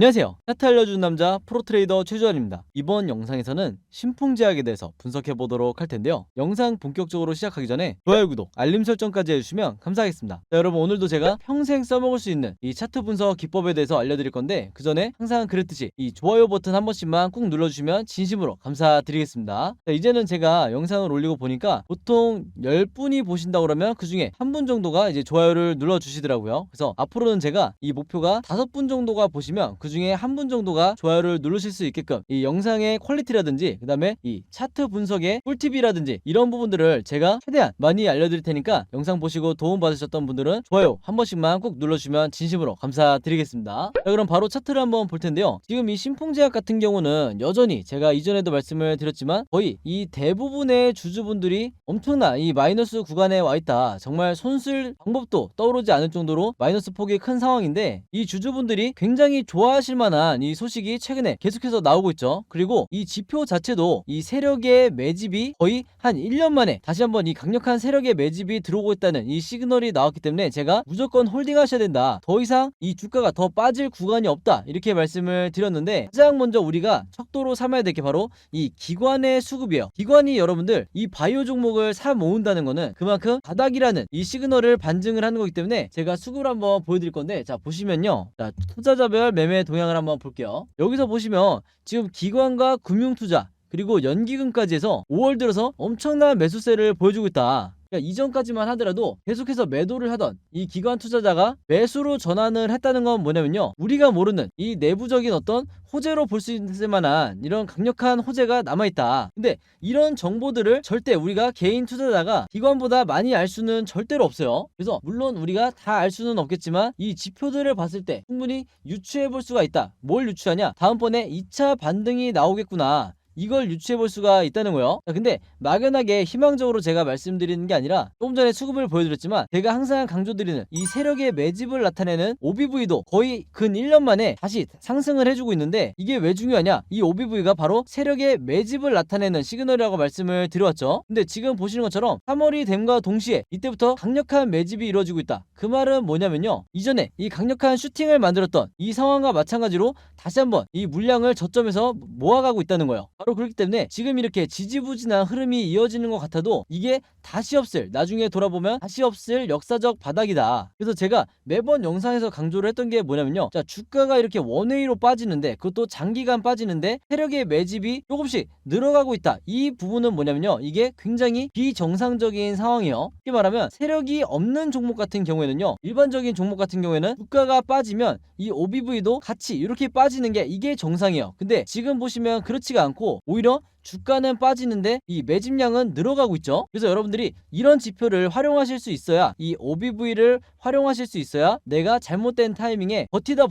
안녕하세요. 차트 알려주는 남자 프로트레이더 최주환입니다. 이번 영상에서는 신풍제약에 대해서 분석해 보도록 할 텐데요. 영상 본격적으로 시작하기 전에 좋아요, 구독, 알림 설정까지 해주시면 감사하겠습니다. 자, 여러분, 오늘도 제가 평생 써먹을 수 있는 이 차트 분석 기법에 대해서 알려드릴 건데, 그 전에 항상 그랬듯이 이 좋아요 버튼 한 번씩만 꾹 눌러주시면 진심으로 감사드리겠습니다. 자, 이제는 제가 영상을 올리고 보니까 보통 10분이 보신다고 그러면 그 중에 한 분 정도가 이제 좋아요를 눌러주시더라고요. 그래서 앞으로는 제가 이 목표가 5분 정도가 보시면 그 중에 한 분 정도가 좋아요를 누르실 수 있게끔 이 영상의 퀄리티라든지, 그 다음에 이 차트 분석의 꿀팁이라든지 이런 부분들을 제가 최대한 많이 알려드릴 테니까, 영상 보시고 도움 받으셨던 분들은 좋아요 한 번씩만 꼭 눌러주시면 진심으로 감사드리겠습니다. 자, 그럼 바로 차트를 한번 볼 텐데요. 지금 이 신풍제약 같은 경우는 여전히 제가 이전에도 말씀을 드렸지만 거의 이 대부분의 주주분들이 엄청난 이 마이너스 구간에 와 있다. 정말 손쓸 방법도 떠오르지 않을 정도로 마이너스 폭이 큰 상황인데, 이 주주분들이 굉장히 좋아하실 만한 이 소식이 최근에 계속해서 나오고 있죠. 그리고 이 지표 자체도 이 세력의 매집이 거의 한 1년 만에 다시 한번 이 강력한 세력의 매집이 들어오고 있다는 이 시그널이 나왔기 때문에 제가 무조건 홀딩하셔야 된다, 더 이상 이 주가가 더 빠질 구간이 없다, 이렇게 말씀을 드렸는데, 가장 먼저 우리가 척도로 삼아야 될 게 바로 이 기관의 수급이에요. 기관이 여러분들 이 바이오 종목을 사 모은다는 거는 그만큼 바닥이라는 이 시그널을 반증을 하는 거기 때문에 제가 수급을 한번 보여드릴 건데, 자 보시면요, 자 투자자별 매매 동향을 한번 볼게요. 여기서 보시면 지금 기관과 금융투자 그리고 연기금까지 해서 5월 들어서 엄청난 매수세를 보여주고 있다. 그러니까 이전까지만 하더라도 계속해서 매도를 하던 이 기관 투자자가 매수로 전환을 했다는 건 뭐냐면요, 우리가 모르는 이 내부적인 어떤 호재로 볼 수 있을 만한 이런 강력한 호재가 남아있다. 근데 이런 정보들을 절대 우리가 개인 투자자가 기관보다 많이 알 수는 절대로 없어요. 그래서 물론 우리가 다 알 수는 없겠지만 이 지표들을 봤을 때 충분히 유추해 볼 수가 있다. 뭘 유추하냐, 다음번에 2차 반등이 나오겠구나, 이걸 유추해 볼 수가 있다는 거예요. 근데 막연하게 희망적으로 제가 말씀드리는 게 아니라, 조금 전에 수급을 보여드렸지만 제가 항상 강조드리는 이 세력의 매집을 나타내는 OBV도 거의 근 1년 만에 다시 상승을 해주고 있는데, 이게 왜 중요하냐, 이 OBV가 바로 세력의 매집을 나타내는 시그널이라고 말씀을 드려왔죠. 근데 지금 보시는 것처럼 3월이 됨과 동시에 이때부터 강력한 매집이 이루어지고 있다. 그 말은 뭐냐면요, 이전에 이 강력한 슈팅을 만들었던 이 상황과 마찬가지로 다시 한번 이 물량을 저점에서 모아가고 있다는 거예요. 바로 그렇기 때문에 지금 이렇게 지지부진한 흐름이 이어지는 것 같아도 이게 다시 없을, 나중에 돌아보면 다시 없을 역사적 바닥이다. 그래서 제가 매번 영상에서 강조를 했던 게 뭐냐면요, 자 주가가 이렇게 원웨이로 빠지는데, 그것도 장기간 빠지는데 세력의 매집이 조금씩 늘어가고 있다. 이 부분은 뭐냐면요, 이게 굉장히 비정상적인 상황이에요. 쉽게 말하면 세력이 없는 종목 같은 경우에는요, 일반적인 종목 같은 경우에는 주가가 빠지면 이 OBV도 같이 이렇게 빠지는 게 이게 정상이에요. 근데 지금 보시면 그렇지가 않고 오히려 주가는 빠지는데 이 매집량은 늘어가고 있죠. 그래서 여러분들이 이런 지표를 활용하실 수 있어야, 이 OBV를 활용하실 수 있어야 내가 잘못된 타이밍에 버티다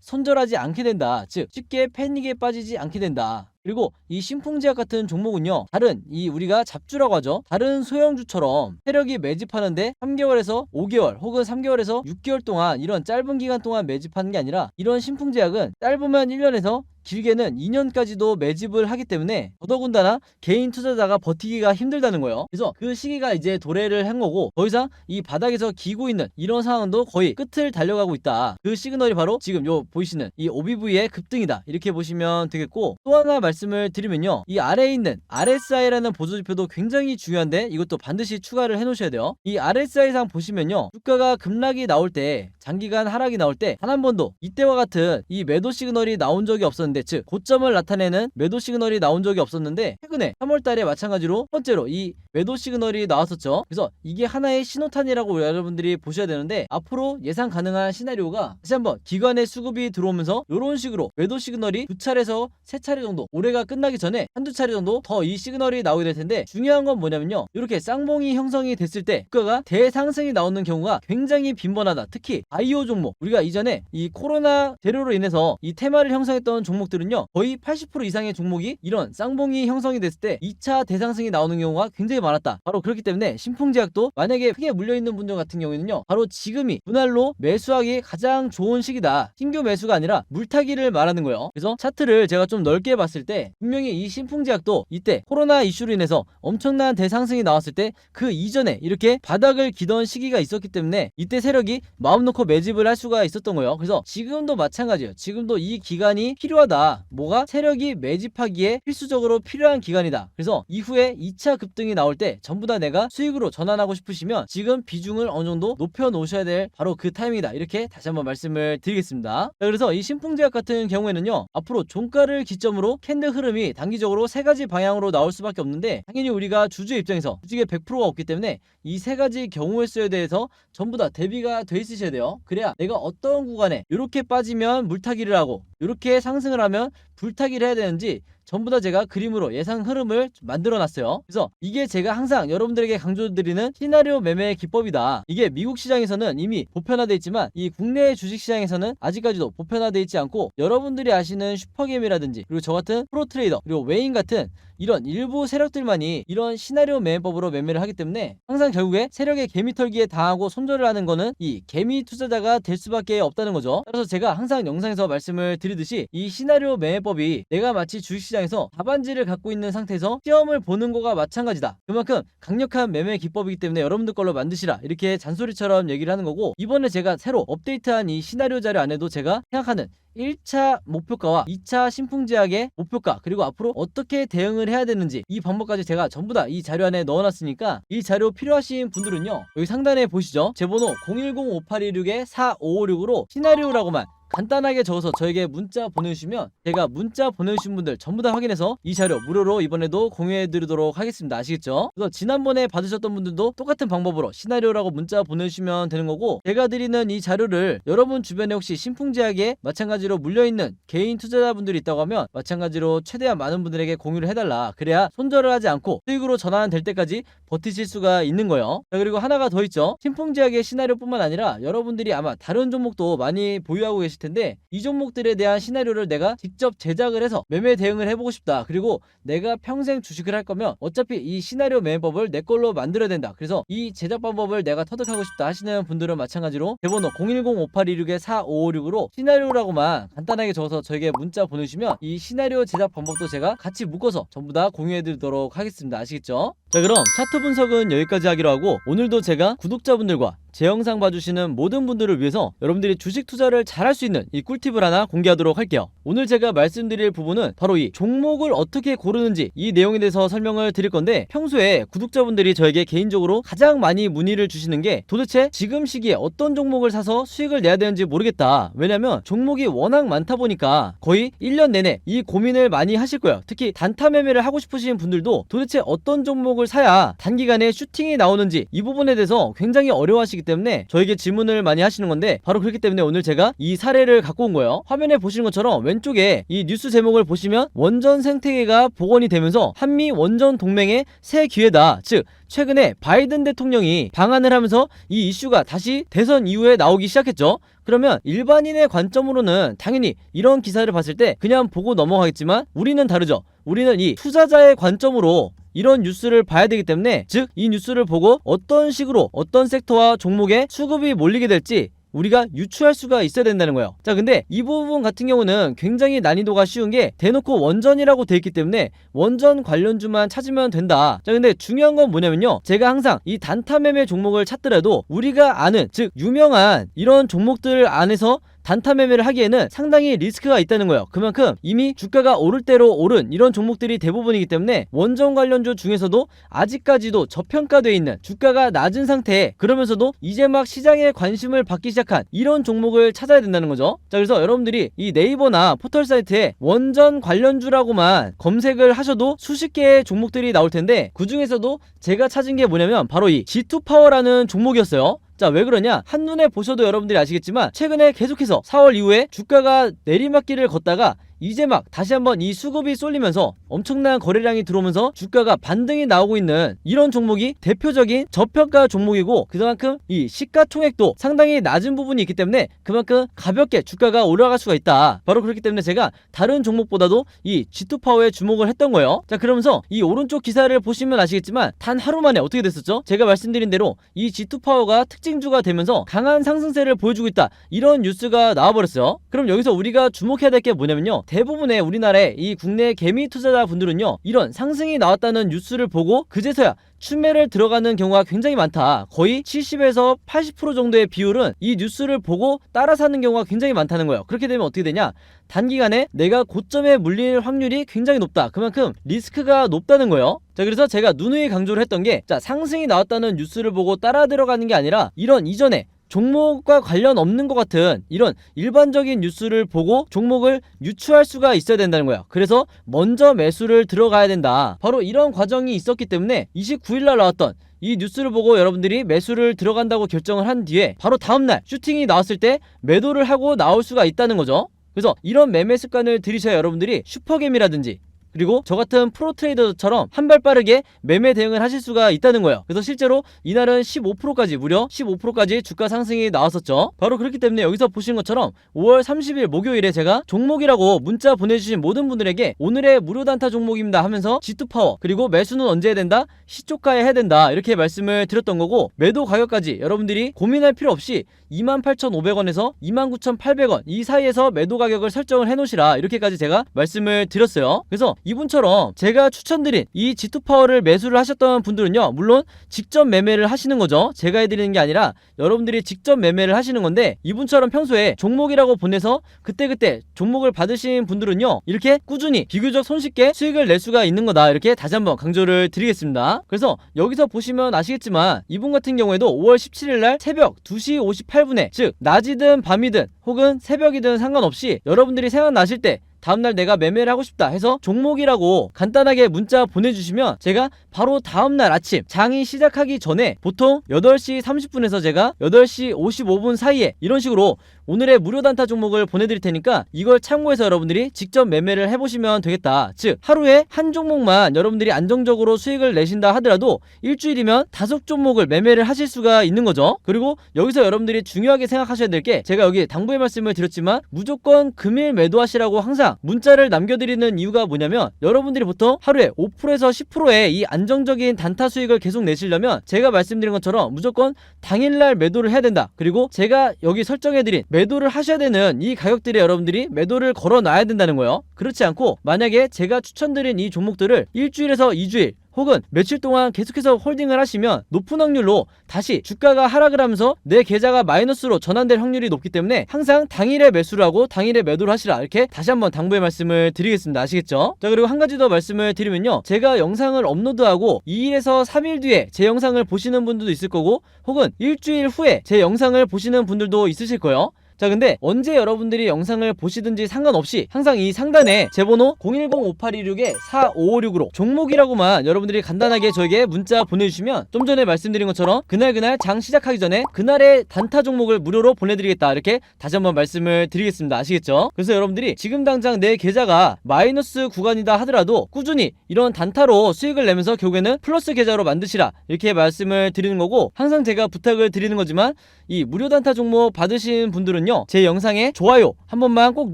손절하지 않게 된다. 즉 쉽게 패닉에 빠지지 않게 된다. 그리고 이 신풍제약 같은 종목은요, 다른 이 우리가 잡주라고 하죠, 다른 소형주처럼 세력이 매집하는데 3개월에서 5개월 혹은 3개월에서 6개월 동안 이런 짧은 기간 동안 매집하는 게 아니라, 이런 신풍제약은 짧으면 1년에서 길게는 2년까지도 매집을 하기 때문에 더더군다나 개인 투자자가 버티기가 힘들다는 거예요. 그래서 그 시기가 이제 도래를 한 거고, 더 이상 이 바닥에서 기고 있는 이런 상황도 거의 끝을 달려가고 있다. 그 시그널이 바로 지금 요 보이시는 이 OBV의 급등이다, 이렇게 보시면 되겠고, 또 하나 말씀을 드리면요, 이 아래에 있는 RSI라는 보조지표도 굉장히 중요한데 이것도 반드시 추가를 해 놓으셔야 돼요. 이 RSI상 보시면요, 주가가 급락이 나올 때, 장기간 하락이 나올 때 단 한 번도 이때와 같은 이 매도 시그널이 나온 적이 없었는데, 즉 고점을 나타내는 매도 시그널이 나온 적이 없었는데, 최근에 3월달에 마찬가지로 첫 번째로 이 매도 시그널이 나왔었죠. 그래서 이게 하나의 신호탄이라고 여러분들이 보셔야 되는데, 앞으로 예상 가능한 시나리오가 다시 한번 기관의 수급이 들어오면서 이런 식으로 매도 시그널이 2차례에서 3차례 정도, 올해가 끝나기 전에 한두 차례 정도 더 이 시그널이 나오게 될 텐데, 중요한 건 뭐냐면요, 이렇게 쌍봉이 형성이 됐을 때 주가가 대상승이 나오는 경우가 굉장히 빈번하다. 특히 바이오 종목, 우리가 이전에 이 코로나 재료로 인해서 이 테마를 형성했던 종목들, 종목들은요 거의 80% 이상의 종목이 이런 쌍봉이 형성이 됐을 때 2차 대상승이 나오는 경우가 굉장히 많았다. 바로 그렇기 때문에 신풍제약도 만약에 크게 물려있는 분들 같은 경우에는요 바로 지금이 분할로 매수하기 가장 좋은 시기다. 신규 매수가 아니라 물타기를 말하는 거예요. 그래서 차트를 제가 좀 넓게 봤을 때 분명히 이 신풍제약도 이때 코로나 이슈로 인해서 엄청난 대상승이 나왔을 때 그 이전에 이렇게 바닥을 기던 시기가 있었기 때문에 이때 세력이 마음 놓고 매집을 할 수가 있었던 거예요. 그래서 지금도 마찬가지예요. 지금도 이 기간이 필요하다. 뭐가 세력이 매집하기에 필수적으로 필요한 기간이다. 그래서 이후에 2차 급등이 나올 때 전부 다 내가 수익으로 전환하고 싶으시면 지금 비중을 어느 정도 높여 놓으셔야 될 바로 그 타이밍이다. 이렇게 다시 한번 말씀을 드리겠습니다. 자, 그래서 이 신풍제약 같은 경우에는요 앞으로 종가를 기점으로 캔들 흐름이 단기적으로 세 가지 방향으로 나올 수밖에 없는데 당연히 우리가 주주의 입장에서 주식의 100%가 없기 때문에 이 세 가지 경우의 수에 대해서 전부 다 대비가 돼 있으셔야 돼요. 그래야 내가 어떤 구간에 이렇게 빠지면 물타기를 하고 이렇게 상승을 하면 불타기를 해야 되는지 전부 다 제가 그림으로 예상 흐름을 만들어 놨어요. 그래서 이게 제가 항상 여러분들에게 강조드리는 시나리오 매매 기법이다. 이게 미국 시장에서는 이미 보편화되어 있지만 이 국내 주식시장에서는 아직까지도 보편화되어 있지 않고 여러분들이 아시는 슈퍼게임이라든지 그리고 저 같은 프로트레이더 그리고 웨인 같은 이런 일부 세력들만이 이런 시나리오 매매법으로 매매를 하기 때문에 항상 결국에 세력의 개미털기에 당하고 손절을 하는 거는 이 개미 투자자가 될 수밖에 없다는 거죠. 따라서 제가 항상 영상에서 말씀을 드리듯이 이 시나리오 매매법이 내가 마치 주식시장에서 답안지를 갖고 있는 상태에서 시험을 보는 거가 마찬가지다. 그만큼 강력한 매매 기법이기 때문에 여러분들 걸로 만드시라 이렇게 잔소리처럼 얘기를 하는 거고 이번에 제가 새로 업데이트한 이 시나리오 자료 안에도 제가 생각하는 1차 목표가와 2차 신풍제약의 목표가 그리고 앞으로 어떻게 대응을 해야 되는지 이 방법까지 제가 전부 다 이 자료 안에 넣어놨으니까 이 자료 필요하신 분들은요 여기 상단에 보시죠. 제 번호 010-5826-4556으로 시나리오라고만 간단하게 적어서 저에게 문자 보내주시면 제가 문자 보내주신 분들 전부 다 확인해서 이 자료 무료로 이번에도 공유해드리도록 하겠습니다. 아시겠죠? 그래서 지난번에 받으셨던 분들도 똑같은 방법으로 시나리오라고 문자 보내주시면 되는 거고 제가 드리는 이 자료를 여러분 주변에 혹시 신풍제약에 마찬가지로 물려있는 개인 투자자분들이 있다고 하면 마찬가지로 최대한 많은 분들에게 공유를 해달라. 그래야 손절을 하지 않고 수익으로 전환될 때까지 버티실 수가 있는 거예요. 자, 그리고 하나가 더 있죠. 신풍제약의 시나리오뿐만 아니라 여러분들이 아마 다른 종목도 많이 보유하고 계실 텐데 이 종목들에 대한 시나리오를 내가 직접 제작을 해서 매매 대응을 해보고 싶다. 그리고 내가 평생 주식을 할 거면 어차피 이 시나리오 매매법을 내 걸로 만들어야 된다. 그래서 이 제작 방법을 내가 터득하고 싶다 하시는 분들은 마찬가지로 대번호 010-5826-4556으로 시나리오라고만 간단하게 적어서 저에게 문자 보내주시면 이 시나리오 제작 방법도 제가 같이 묶어서 전부 다 공유해드리도록 하겠습니다. 아시겠죠? 자, 그럼 차트 분석은 여기까지 하기로 하고 오늘도 제가 구독자분들과 제 영상 봐주시는 모든 분들을 위해서 여러분들이 주식 투자를 잘할 수 있는 이 꿀팁을 하나 공개하도록 할게요. 오늘 제가 말씀드릴 부분은 바로 이 종목을 어떻게 고르는지 이 내용에 대해서 설명을 드릴 건데 평소에 구독자분들이 저에게 개인적으로 가장 많이 문의를 주시는 게 도대체 지금 시기에 어떤 종목을 사서 수익을 내야 되는지 모르겠다. 왜냐면 종목이 워낙 많다 보니까 거의 1년 내내 이 고민을 많이 하실 거예요. 특히 단타 매매를 하고 싶으신 분들도 도대체 어떤 종목을 사야 단기간에 슈팅이 나오는지 이 부분에 대해서 굉장히 어려워하시기 때문에 저에게 질문을 많이 하시는 건데 바로 그렇기 때문에 오늘 제가 이 사례를 갖고 온 거예요. 화면에 보시는 것처럼 왼쪽에 이 뉴스 제목을 보시면 원전 생태계가 복원이 되면서 한미 원전 동맹의 새 기회다. 즉 최근에 바이든 대통령이 방한을 하면서 이 이슈가 다시 대선 이후에 나오기 시작했죠. 그러면 일반인의 관점으로는 당연히 이런 기사를 봤을 때 그냥 보고 넘어가겠지만 우리는 다르죠. 우리는 이 투자자의 관점으로 이런 뉴스를 봐야 되기 때문에 즉 이 뉴스를 보고 어떤 식으로 어떤 섹터와 종목에 수급이 몰리게 될지 우리가 유추할 수가 있어야 된다는 거예요. 자, 근데 이 부분 같은 경우는 굉장히 난이도가 쉬운 게 대놓고 원전이라고 돼 있기 때문에 원전 관련주만 찾으면 된다. 자, 근데 중요한 건 뭐냐면요, 제가 항상 이 단타 매매 종목을 찾더라도 우리가 아는 즉 유명한 이런 종목들 안에서 단타 매매를 하기에는 상당히 리스크가 있다는 거예요. 그만큼 이미 주가가 오를 대로 오른 이런 종목들이 대부분이기 때문에 원전 관련주 중에서도 아직까지도 저평가되어 있는 주가가 낮은 상태에 그러면서도 이제 막 시장에 관심을 받기 시작한 이런 종목을 찾아야 된다는 거죠. 자, 그래서 여러분들이 이 네이버나 포털 사이트에 원전 관련주라고만 검색을 하셔도 수십 개의 종목들이 나올 텐데 그 중에서도 제가 찾은 게 뭐냐면 바로 이 G2파워라는 종목이었어요. 자, 왜 그러냐? 한눈에 보셔도 여러분들이 아시겠지만 최근에 계속해서 4월 이후에 주가가 내리막길을 걷다가 이제 막 다시 한번 이 수급이 쏠리면서 엄청난 거래량이 들어오면서 주가가 반등이 나오고 있는 이런 종목이 대표적인 저평가 종목이고, 그만큼 이 시가총액도 상당히 낮은 부분이 있기 때문에 그만큼 가볍게 주가가 올라갈 수가 있다. 바로 그렇기 때문에 제가 다른 종목보다도 이 G2파워에 주목을 했던 거예요. 자, 그러면서 이 오른쪽 기사를 보시면 아시겠지만 단 하루 만에 어떻게 됐었죠? 제가 말씀드린 대로 이 G2파워가 특징주가 되면서 강한 상승세를 보여주고 있다, 이런 뉴스가 나와버렸어요. 그럼 여기서 우리가 주목해야 될 게 뭐냐면요, 대부분의 우리나라의 이 국내 개미 투자자분들은요, 이런 상승이 나왔다는 뉴스를 보고 그제서야 추매를 들어가는 경우가 굉장히 많다. 거의 70에서 80% 정도의 비율은 이 뉴스를 보고 따라 사는 경우가 굉장히 많다는 거예요. 그렇게 되면 어떻게 되냐, 단기간에 내가 고점에 물릴 확률이 굉장히 높다. 그만큼 리스크가 높다는 거예요. 자, 그래서 제가 누누이 강조를 했던 게, 자, 상승이 나왔다는 뉴스를 보고 따라 들어가는 게 아니라 이런 이전에 종목과 관련 없는 것 같은 이런 일반적인 뉴스를 보고 종목을 유추할 수가 있어야 된다는 거야. 그래서 먼저 매수를 들어가야 된다. 바로 이런 과정이 있었기 때문에 29일날 나왔던 이 뉴스를 보고 여러분들이 매수를 들어간다고 결정을 한 뒤에 바로 다음날 슈팅이 나왔을 때 매도를 하고 나올 수가 있다는 거죠. 그래서 이런 매매 습관을 들이셔야 여러분들이 슈퍼겜이라든지 그리고 저같은 프로트레이더처럼 한 발 빠르게 매매 대응을 하실 수가 있다는 거예요. 그래서 실제로 이날은 15%까지 무려 15%까지 주가 상승이 나왔었죠. 바로 그렇기 때문에 여기서 보시는 것처럼 5월 30일 목요일에 제가 종목이라고 문자 보내주신 모든 분들에게 오늘의 무료 단타 종목입니다 하면서 G2파워, 그리고 매수는 언제 해야 된다, 시초가에 해야 된다, 이렇게 말씀을 드렸던 거고, 매도 가격까지 여러분들이 고민할 필요 없이 28,500원에서 29,800원 이 사이에서 매도 가격을 설정을 해놓으시라, 이렇게까지 제가 말씀을 드렸어요. 그래서 이분처럼 제가 추천드린 이 G2파워를 매수를 하셨던 분들은요, 물론 직접 매매를 하시는 거죠. 제가 해드리는 게 아니라 여러분들이 직접 매매를 하시는 건데, 이분처럼 평소에 종목이라고 보내서 그때그때 종목을 받으신 분들은요, 이렇게 꾸준히 비교적 손쉽게 수익을 낼 수가 있는 거다, 이렇게 다시 한번 강조를 드리겠습니다. 그래서 여기서 보시면 아시겠지만 이분 같은 경우에도 5월 17일날 새벽 2시 58분에 즉 낮이든 밤이든 혹은 새벽이든 상관없이 여러분들이 생각나실 때 다음날 내가 매매를 하고 싶다 해서 종목이라고 간단하게 문자 보내주시면 제가 바로 다음날 아침 장이 시작하기 전에 보통 8시 30분에서 제가 8시 55분 사이에 이런 식으로 오늘의 무료 단타 종목을 보내드릴 테니까 이걸 참고해서 여러분들이 직접 매매를 해보시면 되겠다. 즉 하루에 한 종목만 여러분들이 안정적으로 수익을 내신다 하더라도 일주일이면 5종목을 매매를 하실 수가 있는 거죠. 그리고 여기서 여러분들이 중요하게 생각하셔야 될 게, 제가 여기 당부의 말씀을 드렸지만 무조건 금일 매도하시라고 항상 문자를 남겨드리는 이유가 뭐냐면, 여러분들이 보통 하루에 5%에서 10%의 이 안정적인 단타 수익을 계속 내시려면 제가 말씀드린 것처럼 무조건 당일날 매도를 해야 된다. 그리고 제가 여기 설정해드린 매도를 하셔야 되는 이 가격들에 여러분들이 매도를 걸어놔야 된다는 거예요. 그렇지 않고 만약에 제가 추천드린 이 종목들을 일주일에서 2주일 혹은 며칠 동안 계속해서 홀딩을 하시면 높은 확률로 다시 주가가 하락을 하면서 내 계좌가 마이너스로 전환될 확률이 높기 때문에 항상 당일에 매수를 하고 당일에 매도를 하시라, 이렇게 다시 한번 당부의 말씀을 드리겠습니다. 아시겠죠? 자, 그리고 한 가지 더 말씀을 드리면요, 제가 영상을 업로드하고 2일에서 3일 뒤에 제 영상을 보시는 분들도 있을 거고 혹은 일주일 후에 제 영상을 보시는 분들도 있으실 거예요. 자, 근데 언제 여러분들이 영상을 보시든지 상관없이 항상 이 상단에 제 번호 010-5826-4556으로 종목이라고만 여러분들이 간단하게 저에게 문자 보내주시면 좀 전에 말씀드린 것처럼 그날 장 시작하기 전에 그날의 단타 종목을 무료로 보내드리겠다, 이렇게 다시 한번 말씀을 드리겠습니다. 아시겠죠? 그래서 여러분들이 지금 당장 내 계좌가 마이너스 구간이다 하더라도 꾸준히 이런 단타로 수익을 내면서 결국에는 플러스 계좌로 만드시라, 이렇게 말씀을 드리는 거고, 항상 제가 부탁을 드리는 거지만 이 무료 단타 종목 받으신 분들은요, 제 영상에 좋아요 한 번만 꼭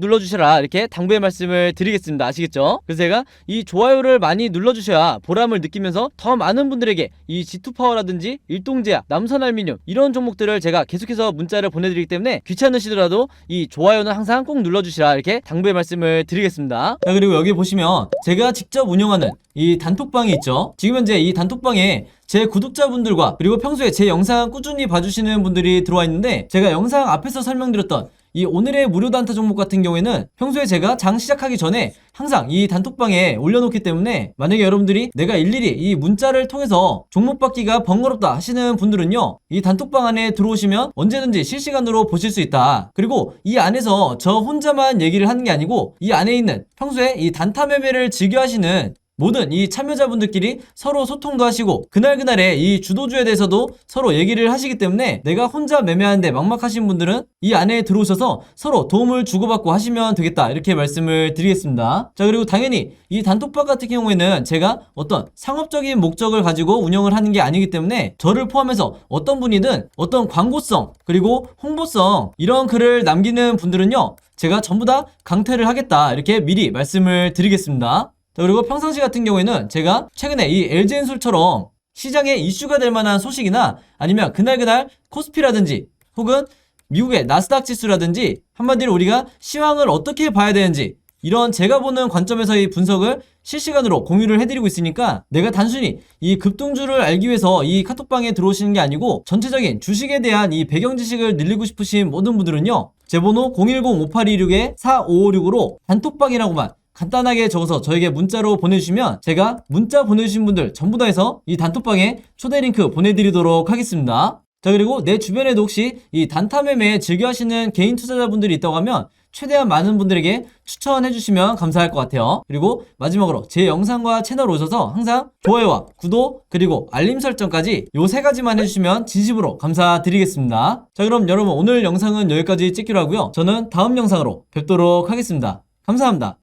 눌러주셔라, 이렇게 당부의 말씀을 드리겠습니다. 아시겠죠? 그래서 제가 이 좋아요를 많이 눌러주셔야 보람을 느끼면서 더 많은 분들에게 이 G2파워라든지 일동제약, 남선알미늄 이런 종목들을 제가 계속해서 문자를 보내드리기 때문에 귀찮으시더라도 이 좋아요는 항상 꼭 눌러주시라, 이렇게 당부의 말씀을 드리겠습니다. 자, 그리고 여기 보시면 제가 직접 운영하는 이 단톡방이 있죠. 지금 현재 이 단톡방에 제 구독자분들과 그리고 평소에 제 영상 꾸준히 봐주시는 분들이 들어와 있는데, 제가 영상 앞에서 설명드렸던 이 오늘의 무료 단타 종목 같은 경우에는 평소에 제가 장 시작하기 전에 항상 이 단톡방에 올려놓기 때문에 만약에 여러분들이 내가 일일이 이 문자를 통해서 종목 받기가 번거롭다 하시는 분들은요, 이 단톡방 안에 들어오시면 언제든지 실시간으로 보실 수 있다. 그리고 이 안에서 저 혼자만 얘기를 하는 게 아니고 이 안에 있는 평소에 이 단타 매매를 즐겨 하시는 모든 이 참여자분들끼리 서로 소통도 하시고 그날그날의 이 주도주에 대해서도 서로 얘기를 하시기 때문에 내가 혼자 매매하는데 막막하신 분들은 이 안에 들어오셔서 서로 도움을 주고받고 하시면 되겠다, 이렇게 말씀을 드리겠습니다. 자, 그리고 당연히 이 단톡방 같은 경우에는 제가 어떤 상업적인 목적을 가지고 운영을 하는 게 아니기 때문에 저를 포함해서 어떤 분이든 어떤 광고성 그리고 홍보성 이런 글을 남기는 분들은요, 제가 전부 다 강퇴를 하겠다, 이렇게 미리 말씀을 드리겠습니다. 자, 그리고 평상시 같은 경우에는 제가 최근에 이 LG엔솔처럼 시장에 이슈가 될 만한 소식이나 아니면 그날그날 코스피라든지 혹은 미국의 나스닥 지수라든지 한마디로 우리가 시황을 어떻게 봐야 되는지 이런 제가 보는 관점에서의 분석을 실시간으로 공유를 해드리고 있으니까 내가 단순히 이 급등주를 알기 위해서 이 카톡방에 들어오시는 게 아니고 전체적인 주식에 대한 이 배경 지식을 늘리고 싶으신 모든 분들은요, 제 번호 010-5826-4556으로 단톡방이라고만 간단하게 적어서 저에게 문자로 보내주시면 제가 문자 보내주신 분들 전부 다 해서 이 단톡방에 초대 링크 보내드리도록 하겠습니다. 자, 그리고 내 주변에도 혹시 이 단타 매매 즐겨 하시는 개인 투자자분들이 있다고 하면 최대한 많은 분들에게 추천해 주시면 감사할 것 같아요. 그리고 마지막으로 제 영상과 채널 오셔서 항상 좋아요와 구독 그리고 알림 설정까지 요 세 가지만 해주시면 진심으로 감사드리겠습니다. 자, 그럼 여러분 오늘 영상은 여기까지 찍기로 하고요. 저는 다음 영상으로 뵙도록 하겠습니다. 감사합니다.